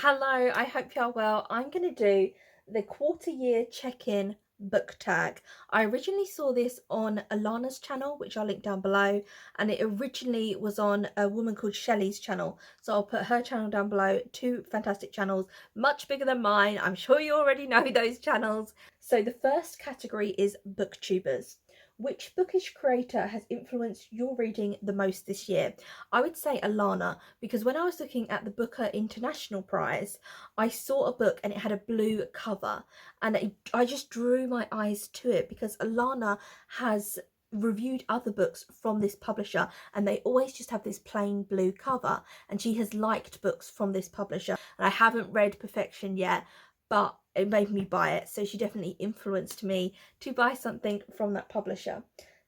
Hello, I hope you're well. I'm going to do the quarter year check-in book tag. I originally saw this on Alana's channel, which I'll link down below, and it originally was on a woman called Shelley's channel. So I'll put her channel down below. Two fantastic channels, much bigger than mine. I'm sure you already know those channels. So the first category is Booktubers. Which bookish creator has influenced your reading the most this year? I would say Alana, because when I was looking at the Booker International Prize, I saw a book and it had a blue cover, and I just drew my eyes to it because Alana has reviewed other books from this publisher and they always just have this plain blue cover, and she has liked books from this publisher, and I haven't read Perfection yet, but it made me buy it, so she definitely influenced me to buy something from that publisher.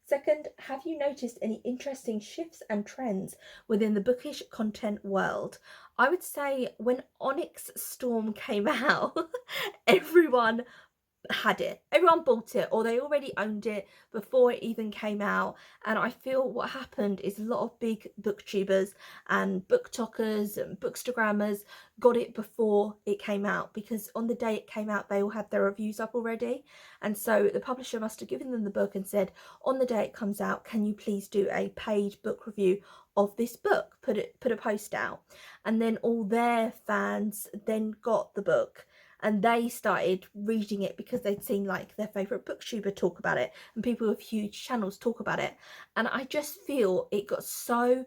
Second, have you noticed any interesting shifts and trends within the bookish content world? I would say when Onyx Storm came out, everyone had it. Everyone bought it, or they already owned it before it even came out. And I feel what happened is a lot of big booktubers and booktalkers and bookstagrammers got it before it came out, because on the day it came out they all had their reviews up already, and so the publisher must have given them the book and said, on the day it comes out, can you please do a paid book review of this book, put a post out. And then all their fans then got the book and they started reading it because they'd seen like their favourite booktuber talk about it and people with huge channels talk about it. And I just feel it got so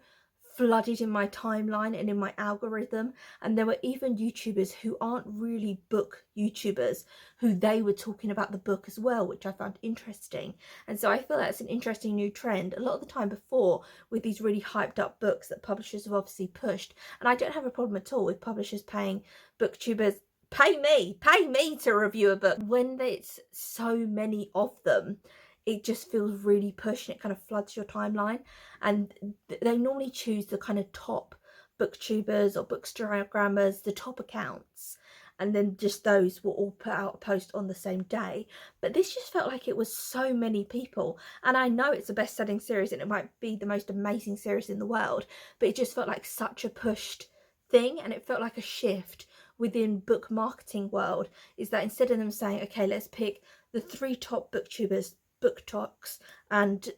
flooded in my timeline and in my algorithm, and there were even YouTubers who aren't really book YouTubers who they were talking about the book as well, which I found interesting. And so I feel that's an interesting new trend. A lot of the time before, with these really hyped up books that publishers have obviously pushed, and I don't have a problem at all with publishers paying booktubers, pay me to review a book. When it's so many of them, it just feels really pushed and it kind of floods your timeline. And they normally choose the kind of top booktubers or bookstagrammers, the top accounts, and then just those will all put out a post on the same day. But this just felt like it was so many people, and I know it's a best-selling series and it might be the most amazing series in the world, but it just felt like such a pushed thing, and it felt like a shift within book marketing world, is that instead of them saying, okay, let's pick the three top booktubers, booktalks, and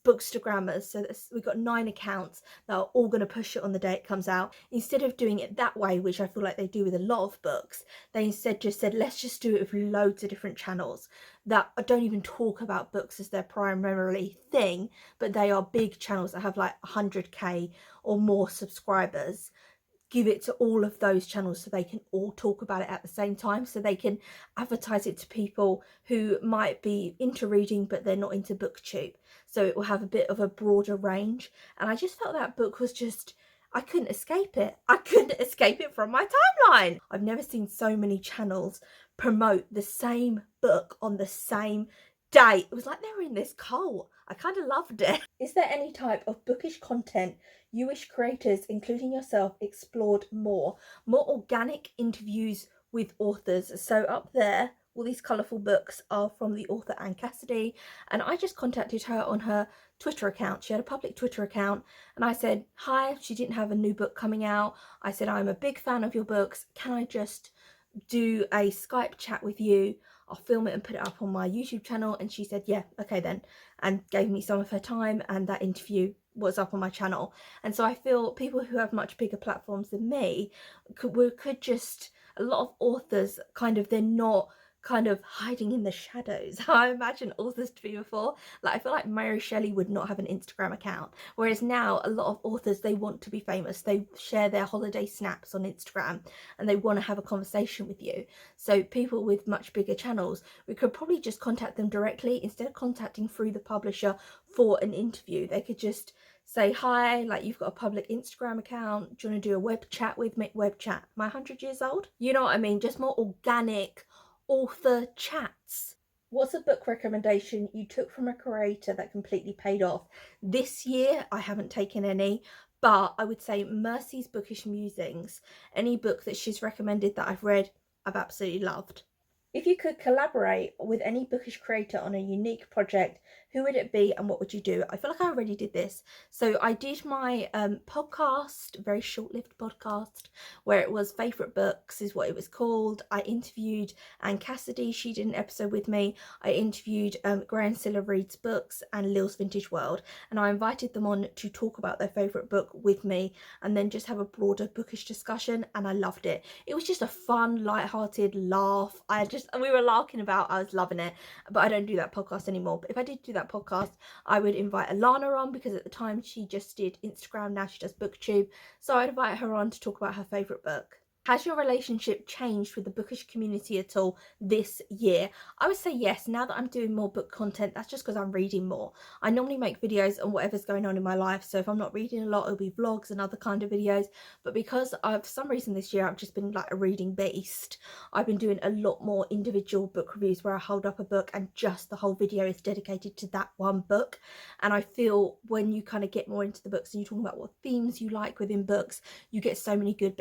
bookstagrammers, so we've got 9 accounts that are all going to push it on the day it comes out. Instead of doing it that way, which I feel like they do with a lot of books, they instead just said, let's just do it with loads of different channels that don't even talk about books as their primarily thing, but they are big channels that have like 100k or more subscribers. Give it to all of those channels so they can all talk about it at the same time, so they can advertise it to people who might be into reading but they're not into booktube, so it will have a bit of a broader range. And I just felt that book was just, I couldn't escape it. I couldn't escape it from my timeline. I've never seen so many channels promote the same book on the same day. It was like they were in this cult. I kind of loved it. Is there any type of bookish content you wish creators, including yourself, explored more? More organic interviews with authors. So up there, all these colourful books are from the author Anne Cassidy, and I just contacted her on her Twitter account. She had a public Twitter account, and I said hi. She didn't have a new book coming out. I said, I'm a big fan of your books. Can I just do a Skype chat with you? I'll film it and put it up on my YouTube channel. And she said, yeah, okay then, and gave me some of her time, and that interview was up on my channel. And so I feel people who have much bigger platforms than me could just, a lot of authors kind of, they're not kind of hiding in the shadows how I imagine authors to be before. Like, I feel like Mary Shelley would not have an Instagram account, whereas now a lot of authors, they want to be famous. They share their holiday snaps on Instagram and they want to have a conversation with you. So people with much bigger channels, we could probably just contact them directly instead of contacting through the publisher for an interview. They could just say, hi, like, you've got a public Instagram account, do you want to do a web chat with me? Web chat, am I 100 years old? You know what I mean? Just more organic author chats. What's a book recommendation you took from a creator that completely paid off? This year I haven't taken any, but I would say Mercy's Bookish Musings. Any book that she's recommended that I've read, I've absolutely loved. If you could collaborate with any bookish creator on a unique project, who would it be and what would you do? I feel like I already did this. So I did my podcast, very short-lived podcast, where it was favourite books is what it was called. I interviewed Anne Cassidy, she did an episode with me. I interviewed Graham Silla Reads Books and Lil's Vintage World, and I invited them on to talk about their favourite book with me and then just have a broader bookish discussion, and I loved it. It was just a fun, light-hearted laugh. We were laughing about, I was loving it, but I don't do that podcast anymore. But if I did do that podcast, I would invite Alana on, because at the time she just did Instagram, now she does Booktube. So I'd invite her on to talk about her favourite book. Has your relationship changed with the bookish community at all this year? I would say yes. Now that I'm doing more book content, that's just because I'm reading more. I normally make videos on whatever's going on in my life, so if I'm not reading a lot, it'll be vlogs and other kind of videos. But because for some reason this year I've just been like a reading beast, I've been doing a lot more individual book reviews where I hold up a book and just the whole video is dedicated to that one book. And I feel when you kind of get more into the books and you're talking about what themes you like within books, you get so many good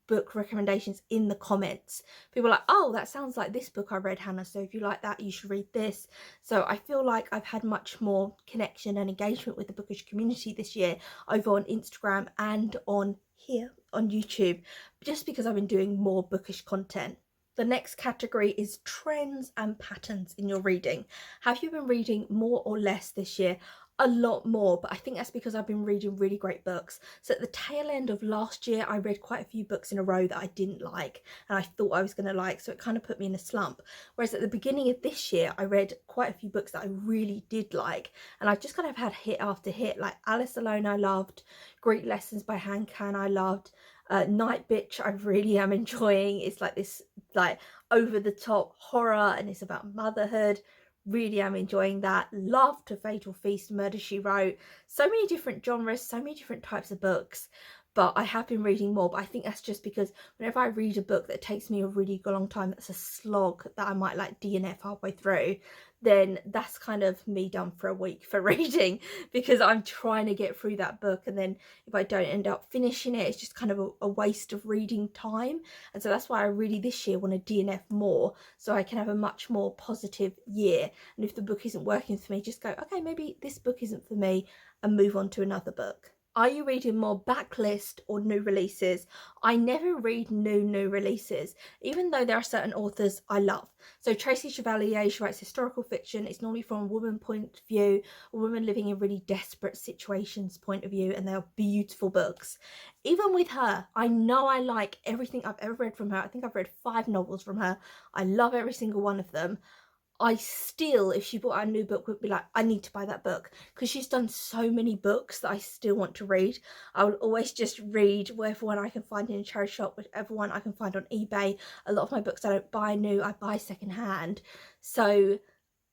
book recommendations in the comments. People are like, oh, that sounds like this book I read, Hannah, so if you like that you should read this. So I feel like I've had much more connection and engagement with the bookish community this year, over on Instagram and on here on YouTube, just because I've been doing more bookish content. The next category is trends and patterns in your reading. Have you been reading more or less this year? A lot more, but I think that's because I've been reading really great books. So at the tail end of last year, I read quite a few books in a row that I didn't like and I thought I was going to like, so it kind of put me in a slump. Whereas at the beginning of this year, I read quite a few books that I really did like, and I've just kind of had hit after hit, like Alice Alone I loved, Greek Lessons by Han Can I loved, Night Bitch I really am enjoying. It's like this like over the top horror and it's about motherhood. Really am enjoying that. Love to Fatal Feast, Murder She Wrote. So many different genres, so many different types of books. But I have been reading more, but I think that's just because whenever I read a book that takes me a really long time, that's a slog that I might like DNF halfway through, then that's kind of me done for a week for reading, because I'm trying to get through that book, and then if I don't end up finishing it, it's just kind of a waste of reading time. And so that's why I really this year want to DNF more, so I can have a much more positive year. And if the book isn't working for me, just go, okay, maybe this book isn't for me, and move on to another book. Are you reading more backlist or new releases? I never read new releases, even though there are certain authors I love. So Tracy Chevalier, she writes historical fiction. It's normally from a woman point of view, a woman living in really desperate situations point of view, and they are beautiful books. Even with her, I know I like everything I've ever read from her. I think I've read 5 novels from her. I love every single one of them. I still, if she bought out a new book, would be like, I need to buy that book, because she's done so many books that I still want to read. I will always just read whatever one I can find in a charity shop, whichever one I can find on eBay. A lot of my books I don't buy new, I buy secondhand. So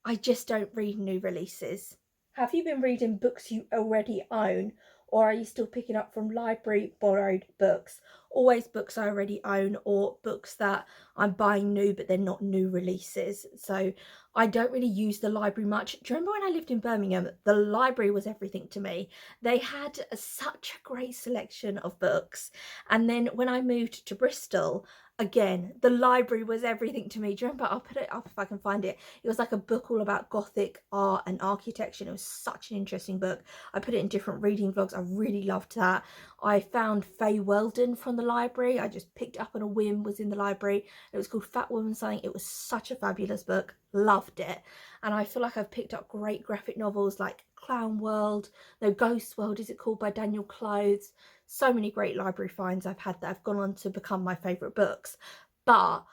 I just don't read new releases. Have you been reading books you already own, or are you still picking up from library borrowed books? Always books I already own, or books that I'm buying new but they're not new releases. So I don't really use the library much. Do you remember when I lived in Birmingham? The library was everything to me. They had such a great selection of books. And then when I moved to Bristol, again, the library was everything to me. Do you remember? I'll put it up if I can find it. It was like a book all about Gothic art and architecture. It was such an interesting book. I put it in different reading vlogs. I really loved that. I found Fay Weldon from the library. I just picked it up on a whim, was in the library. It was called Fat Woman Something. It was such a fabulous book. Loved it. And I feel like I've picked up great graphic novels like Clown World, no, Ghost World is it called, by Daniel Clothes. So many great library finds I've had that have gone on to become my favourite books. But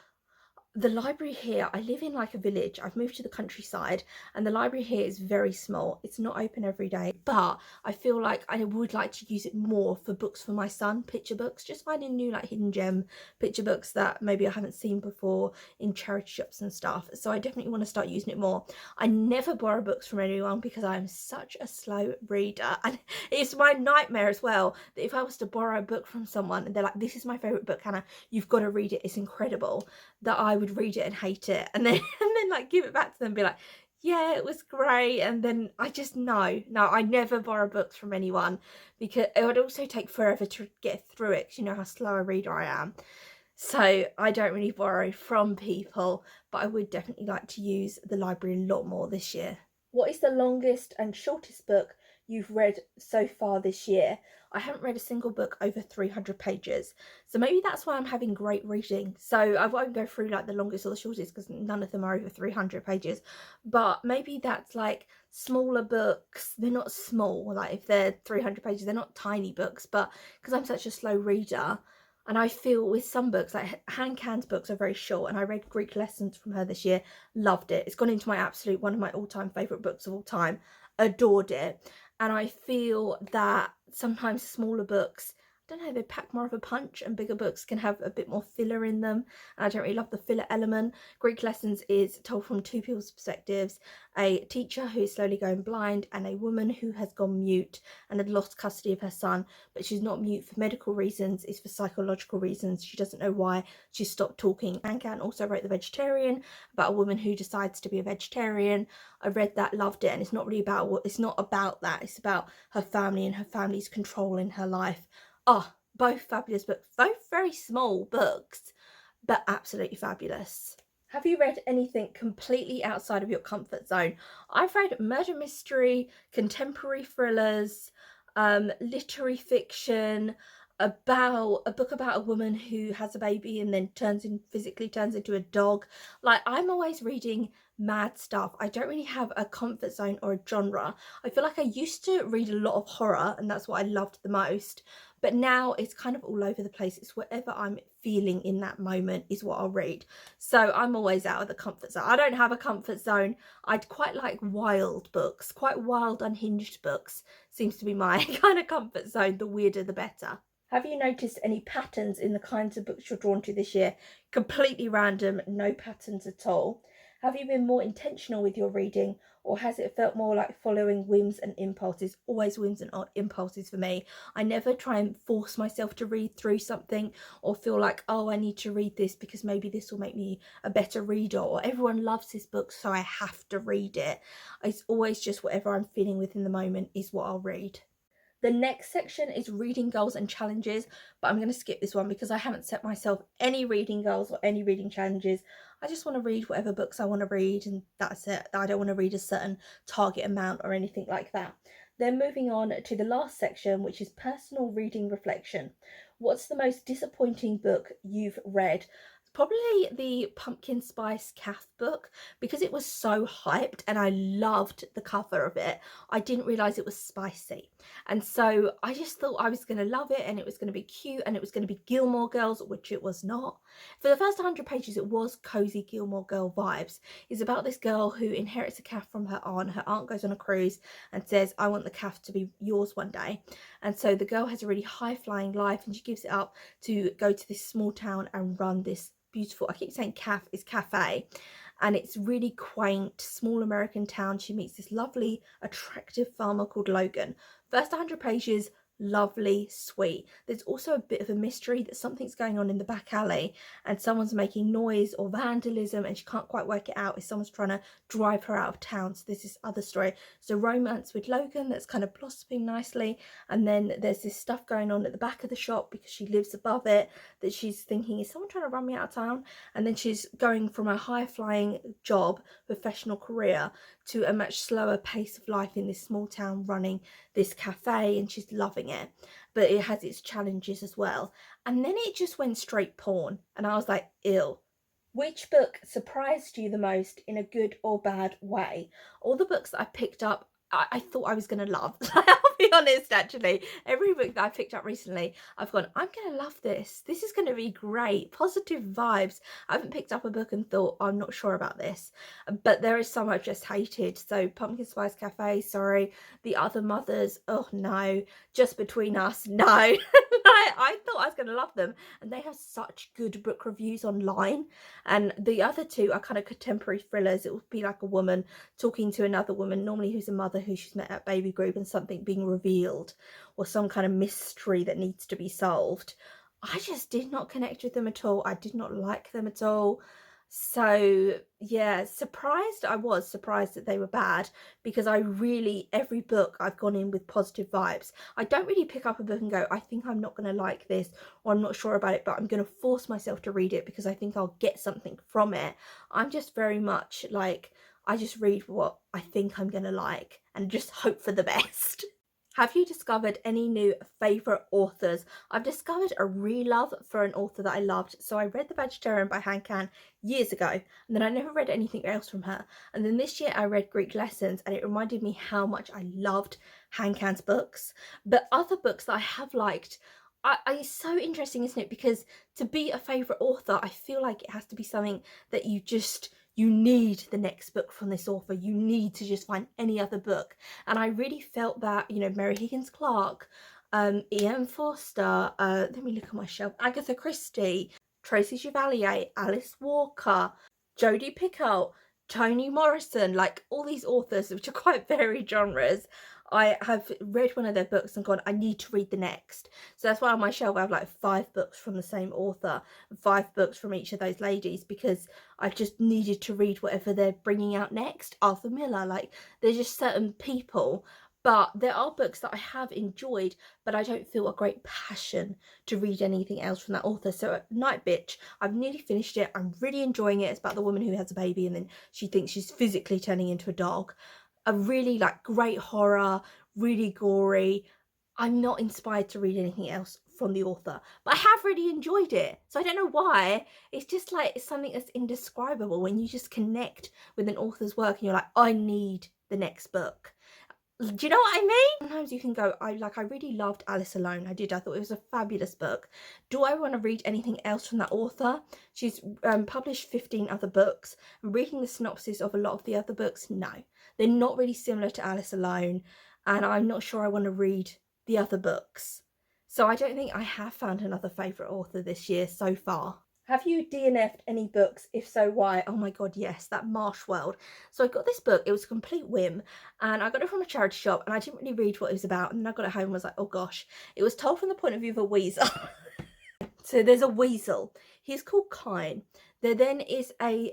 the library here, I live in like a village, I've moved to the countryside, and the library here is very small. It's not open every day, but I feel like I would like to use it more for books for my son, picture books, just finding new like hidden gem picture books that maybe I haven't seen before in charity shops and stuff. So I definitely want to start using it more. I never borrow books from anyone because I am such a slow reader, and it's my nightmare as well that if I was to borrow a book from someone and they're like, this is my favourite book, Hannah, you've got to read it, it's incredible, that I would read it and hate it, and then like give it back to them and be like, yeah, it was great, and then I just no, I never borrow books from anyone, because it would also take forever to get through it, because you know how slow a reader I am. so I don't really borrow from people, but I would definitely like to use the library a lot more this year. What is the longest and shortest book you've read so far this year? I haven't read a single book over 300 pages, so maybe that's why I'm having great reading. So I won't go through like the longest or the shortest because none of them are over 300 pages, but maybe that's like smaller books. They're not small, like if they're 300 pages, they're not tiny books, but because I'm such a slow reader, and I feel with some books, like Han Can's books are very short, and I read Greek Lessons from her this year, loved it. It's gone into my absolute, one of my all-time favourite books of all time, adored it. And I feel that sometimes smaller books, I don't know, they pack more of a punch, and bigger books can have a bit more filler in them. And I don't really love the filler element. Greek Lessons is told from two people's perspectives, a teacher who is slowly going blind and a woman who has gone mute and had lost custody of her son, but she's not mute for medical reasons, it's for psychological reasons. She doesn't know why she stopped talking. Anne also wrote The Vegetarian, about a woman who decides to be a vegetarian. I read that, loved it, and it's not really about it's not about that, it's about her family and her family's control in her life. Oh, both fabulous books, both very small books, but absolutely fabulous. Have you read anything completely outside of your comfort zone? I've read murder mystery, contemporary thrillers, literary fiction, about a book about a woman who has a baby and then physically turns into a dog. Like, I'm always reading mad stuff. I don't really have a comfort zone or a genre. I feel like I used to read a lot of horror, and that's what I loved the most, but now it's kind of all over the place. It's whatever I'm feeling in that moment is what I'll read. So I'm always out of the comfort zone. I don't have a comfort zone. I'd quite like wild books, quite wild, unhinged books seems to be my kind of comfort zone. The weirder the better. Have you noticed any patterns in the kinds of books you're drawn to this year? Completely random, no patterns at all. Have you been more intentional with your reading, or has it felt more like following whims and impulses? Always whims and impulses for me. I never try and force myself to read through something or feel like, oh, I need to read this because maybe this will make me a better reader, or everyone loves this book so I have to read it. It's always just whatever I'm feeling within the moment is what I'll read. The next section is reading goals and challenges, but I'm going to skip this one because I haven't set myself any reading goals or any reading challenges. I just want to read whatever books I want to read, and that's it. I don't want to read a certain target amount or anything like that. Then moving on to the last section, which is personal reading reflection. What's the most disappointing book you've read? Probably the Pumpkin Spice Calf book, because it was so hyped and I loved the cover of it. I didn't realise it was spicy, and so I just thought I was going to love it and it was going to be cute and it was going to be Gilmore Girls, which it was not. For the first 100 pages it was cozy Gilmore Girl vibes. It's about this girl who inherits a calf from her aunt. Her aunt goes on a cruise and says, I want the calf to be yours one day, and so the girl has a really high-flying life and she gives it up to go to this small town and run this beautiful, I keep saying calf, is cafe, and it's really quaint, small American town. She meets this lovely, attractive farmer called Logan. First 100 pages, lovely, sweet. There's also a bit of a mystery that something's going on in the back alley and someone's making noise or vandalism and she can't quite work it out if someone's trying to drive her out of town. So there's this other story. So romance with Logan that's kind of blossoming nicely, and then there's this stuff going on at the back of the shop because she lives above it that she's thinking, is someone trying to run me out of town? And then she's going from a high-flying job, professional career, to a much slower pace of life in this small town running this cafe, and she's loving it, but it has its challenges as well. And then it just went straight porn and I was like, ew. Which book surprised you the most in a good or bad way? All the books that I picked up I thought I was going to love. I'll be honest, actually. Every book that I picked up recently, I've gone, I'm going to love this. This is going to be great. Positive vibes. I haven't picked up a book and thought, I'm not sure about this. But there is some I've just hated. So Pumpkin Spice Cafe, sorry. The Other Mothers, oh no. Just Between Us, no. I thought I was going to love them. And they have such good book reviews online. And the other two are kind of contemporary thrillers. It will be like a woman talking to another woman, normally who's a mother who she's met at baby group, and something being revealed or some kind of mystery that needs to be solved. I just did not connect with them at all. I did not like them at all. So yeah, surprised that they were bad, because I really, every book I've gone in with positive vibes. I don't really pick up a book and go, I think I'm not going to like this, or I'm not sure about it, but I'm going to force myself to read it because I think I'll get something from it. I'm just very much like, I just read what I think I'm going to like and just hope for the best. Have you discovered any new favourite authors? I've discovered a re-love for an author that I loved. So I read The Vegetarian by Han Can years ago, and then I never read anything else from her. And then this year I read Greek Lessons, and it reminded me how much I loved Han Can's books. But other books that I have liked, it's so interesting, isn't it? Because to be a favourite author, I feel like it has to be something that you need the next book from this author. You need to just find any other book. And I really felt that, you know, Mary Higgins Clark, E.M. Forster, let me look at my shelf, Agatha Christie, Tracy Chevalier, Alice Walker, Jodi Picoult, Toni Morrison, like all these authors, which are quite varied genres. I have read one of their books and gone, I need to read the next. So that's why on my shelf I have like 5 books from the same author, 5 books from each of those ladies, because I just needed to read whatever they're bringing out next. Arthur Miller, like there's just certain people. But there are books that I have enjoyed, but I don't feel a great passion to read anything else from that author. So Night Bitch, I've nearly finished it. I'm really enjoying it. It's about the woman who has a baby and then she thinks she's physically turning into a dog. A really like great horror, really gory. I'm not inspired to read anything else from the author, but I have really enjoyed it. So I don't know why. It's just like, it's something that's indescribable when you just connect with an author's work and you're like, I need the next book. Do you know what I mean? Sometimes you can go, I really loved Alice Alone. I did. I thought it was a fabulous book. Do I want to read anything else from that author? She's published 15 other books. I'm reading the synopsis of a lot of the other books. No, they're not really similar to Alice Alone, and I'm not sure I want to read the other books. So I don't think I have found another favourite author this year so far. Have you DNF'd any books? If so, why? Oh my god, yes, that Marsh World. So I got this book, it was a complete whim, and I got it from a charity shop, and I didn't really read what it was about, and then I got it home and was like, oh gosh. It was told from the point of view of a weasel. So there's a weasel. He's called Kine. There then is a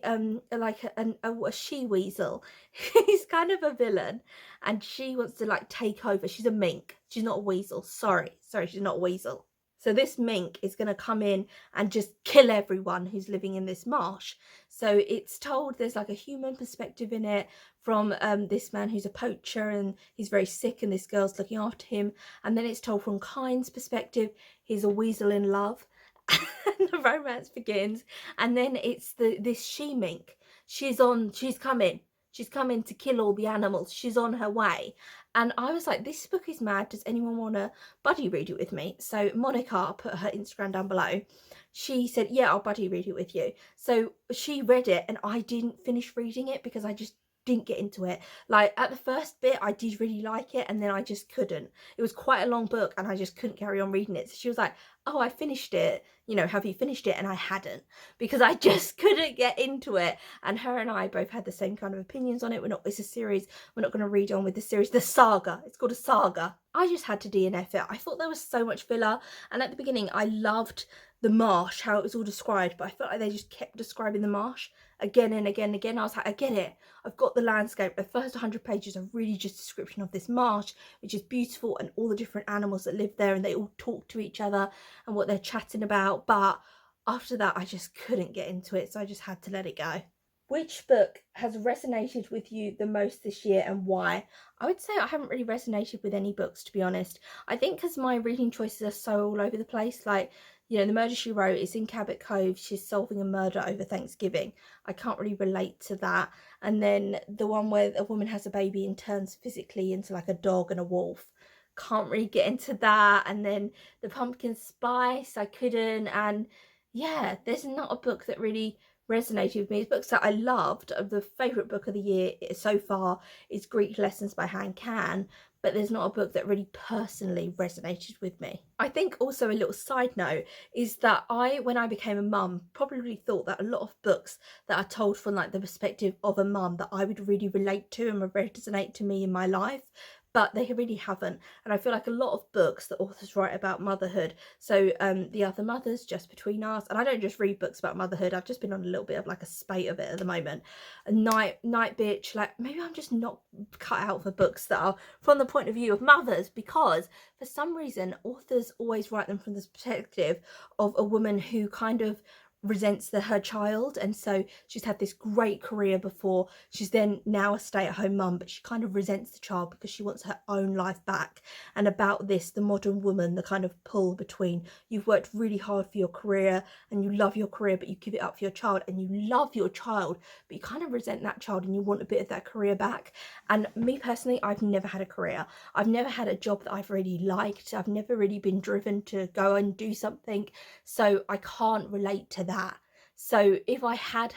she weasel. He's kind of a villain, and she wants to like take over. She's a mink. She's not a weasel. Sorry, she's not a weasel. So this mink is going to come in and just kill everyone who's living in this marsh. So it's told, there's like a human perspective in it from this man who's a poacher and he's very sick and this girl's looking after him. And then it's told from Kine's perspective, he's a weasel in love. And the romance begins. And then it's this she mink. She's coming to kill all the animals. She's on her way. And I was like, this book is mad. Does anyone want to buddy read it with me? So Monica put her Instagram down below. She said, yeah, I'll buddy read it with you. So she read it and I didn't finish reading it because I just didn't get into it. Like at the first bit I did really like it, and then I just couldn't. It was quite a long book and I just couldn't carry on reading it. So she was like, oh, I finished it, you know, have you finished it? And I hadn't, because I just couldn't get into it. And her and I both had the same kind of opinions on it. It's a series, we're not going to read on with the series, the saga, it's called a saga. I just had to DNF it. I thought there was so much filler, and at the beginning I loved the marsh, how it was all described, but I felt like they just kept describing the marsh again and again and again. I was like, I get it, I've got the landscape. The first 100 pages are really just a description of this marsh, which is beautiful, and all the different animals that live there, and they all talk to each other and what they're chatting about. But after that I just couldn't get into it, so I just had to let it go. Which book has resonated with you the most this year and why? I would say I haven't really resonated with any books, to be honest. I think because my reading choices are so all over the place. Like, you know, The Murder She Wrote is in Cabot Cove. She's solving a murder over Thanksgiving. I can't really relate to that. And then the one where a woman has a baby and turns physically into like a dog and a wolf. Can't really get into that. And then The Pumpkin Spice, I couldn't. And yeah, there's not a book that really resonated with me. It's books that I loved. The favourite book of the year so far is Greek Lessons by Han Can, but there's not a book that really personally resonated with me. I think also a little side note is that when I became a mum, probably thought that a lot of books that are told from like the perspective of a mum that I would really relate to and would resonate to me in my life. but they really haven't. And I feel like a lot of books that authors write about motherhood, so The Other Mothers, Just Between Us, and I don't just read books about motherhood, I've just been on a little bit of like a spate of it at the moment. Night Bitch, like maybe I'm just not cut out for books that are from the point of view of mothers, because for some reason authors always write them from the perspective of a woman who kind of resents her child, and so she's had this great career before, she's then now a stay-at-home mum, but she kind of resents the child because she wants her own life back. And about this, the modern woman, the kind of pull between you've worked really hard for your career and you love your career, but you give it up for your child, and you love your child but you kind of resent that child and you want a bit of that career back. And me personally, I've never had a career, I've never had a job that I've really liked, I've never really been driven to go and do something, so I can't relate to that. So if I had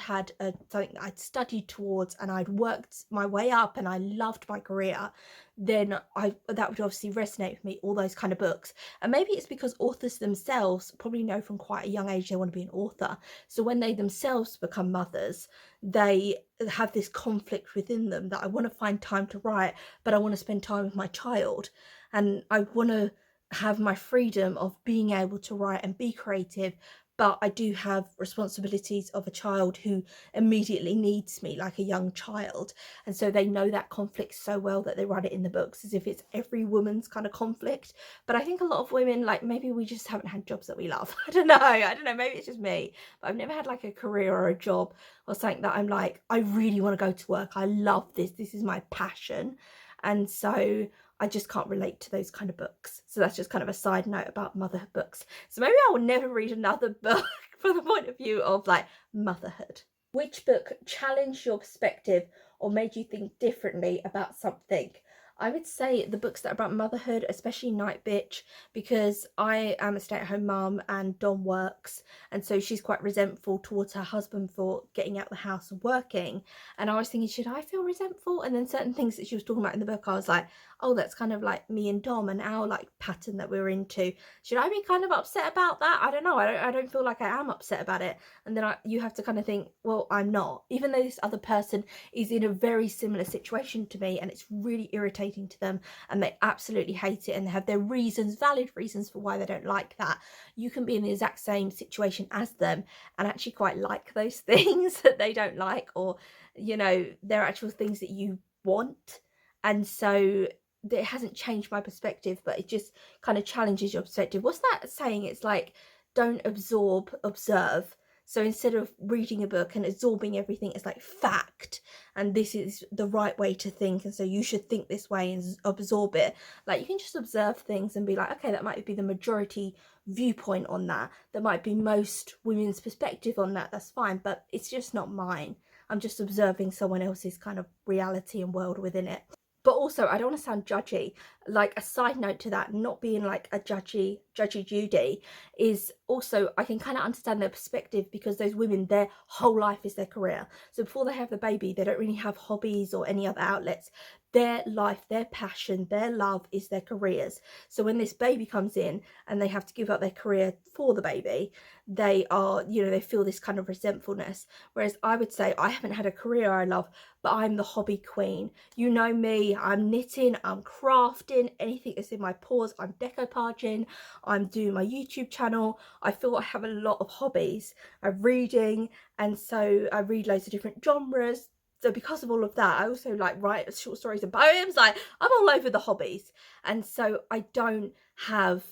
something I'd studied towards and I'd worked my way up and I loved my career, then that would obviously resonate with me, all those kind of books. And maybe it's because authors themselves probably know from quite a young age they want to be an author, so when they themselves become mothers, they have this conflict within them that I want to find time to write, but I want to spend time with my child, and I want to have my freedom of being able to write and be creative, but I do have responsibilities of a child who immediately needs me like a young child. And so they know that conflict so well that they write it in the books as if it's every woman's kind of conflict. But I think a lot of women, like, maybe we just haven't had jobs that we love. I don't know, maybe it's just me, but I've never had like a career or a job or something that I'm like, I really want to go to work, I love this is my passion. And so I just can't relate to those kind of books. So that's just kind of a side note about motherhood books. So maybe I will never read another book from the point of view of like motherhood. Which book challenged your perspective or made you think differently about something? I would say the books that are about motherhood, especially Night Bitch, because I am a stay-at-home mum and Dom works, and so she's quite resentful towards her husband for getting out the house and working. And I was thinking, should I feel resentful? And then certain things that she was talking about in the book, I was like, oh, that's kind of like me and Dom and our like pattern that we're into. Should I be kind of upset about that? I don't know. I don't feel like I am upset about it. And then you have to kind of think, well, I'm not, even though this other person is in a very similar situation to me and it's really irritating to them and they absolutely hate it and they have their reasons, valid reasons for why they don't like that. You can be in the exact same situation as them and actually quite like those things that they don't like, or, you know, they're actual things that you want. And so it hasn't changed my perspective, but it just kind of challenges your perspective. What's that saying? It's like, don't absorb, observe. So instead of reading a book and absorbing everything as like fact, and this is the right way to think, and so you should think this way and absorb it, like you can just observe things and be like, okay, that might be the majority viewpoint on that. That might be most women's perspective on that. That's fine, but it's just not mine. I'm just observing someone else's kind of reality and world within it. But also, I don't want to sound judgy. Like, a side note to that, not being like a judgy Judy, is also I can kind of understand their perspective, because those women, their whole life is their career. So before they have the baby, they don't really have hobbies or any other outlets. Their life, their passion, their love is their careers. So when this baby comes in and they have to give up their career for the baby, they are, you know, they feel this kind of resentfulness. Whereas I would say I haven't had a career I love, but I'm the hobby queen. You know me, I'm knitting, I'm crafting, anything that's in my paws, I'm decoupaging, I'm doing my YouTube channel. I feel I have a lot of hobbies. I'm reading, and so I read loads of different genres. So because of all of that, I also like write short stories and poems. Like, I'm all over the hobbies. And so I don't have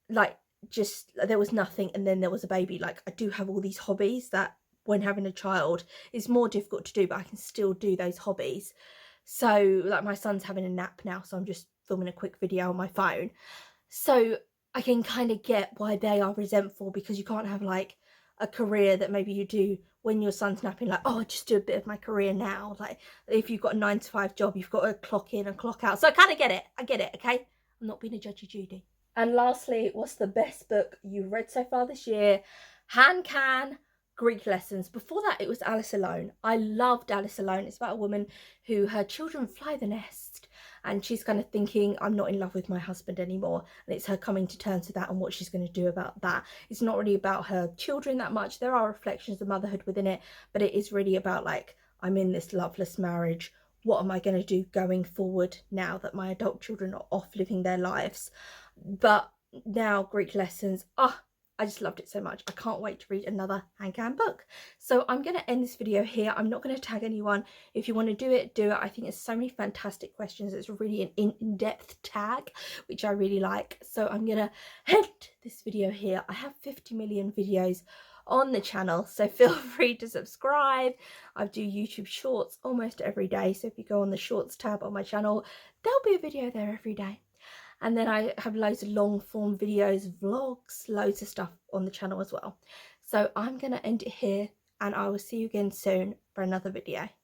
like, just there was nothing and then there was a baby. Like, I do have all these hobbies that when having a child is more difficult to do, but I can still do those hobbies. So like, my son's having a nap now, so I'm just filming a quick video on my phone. So I can kind of get why they are resentful, because you can't have like a career that maybe you do when your son's napping, like, oh, just do a bit of my career now. Like, if you've got a 9-to-5 job, you've got to clock in and clock out. So I kind of get it. I get it, okay? I'm not being a judgy Judy. And lastly, what's the best book you've read so far this year? Han Can, Greek Lessons. Before that, it was Alice Alone. I loved Alice Alone. It's about a woman who, her children fly the nest, and she's kind of thinking, I'm not in love with my husband anymore, and it's her coming to terms with that and what she's going to do about that. It's not really about her children that much. There are reflections of motherhood within it, but it is really about like, I'm in this loveless marriage, what am I going to do going forward now that my adult children are off living their lives. But now Greek lessons, I just loved it so much. I can't wait to read another hand-canned book. So I'm going to end this video here. I'm not going to tag anyone. If you want to do it, do it. I think there's so many fantastic questions. It's really an in-depth tag, which I really like. So I'm going to end this video here. I have 50 million videos on the channel, so feel free to subscribe. I do YouTube shorts almost every day. So if you go on the shorts tab on my channel, there'll be a video there every day. And then I have loads of long form videos, vlogs, loads of stuff on the channel as well. So I'm going to end it here, and I will see you again soon for another video.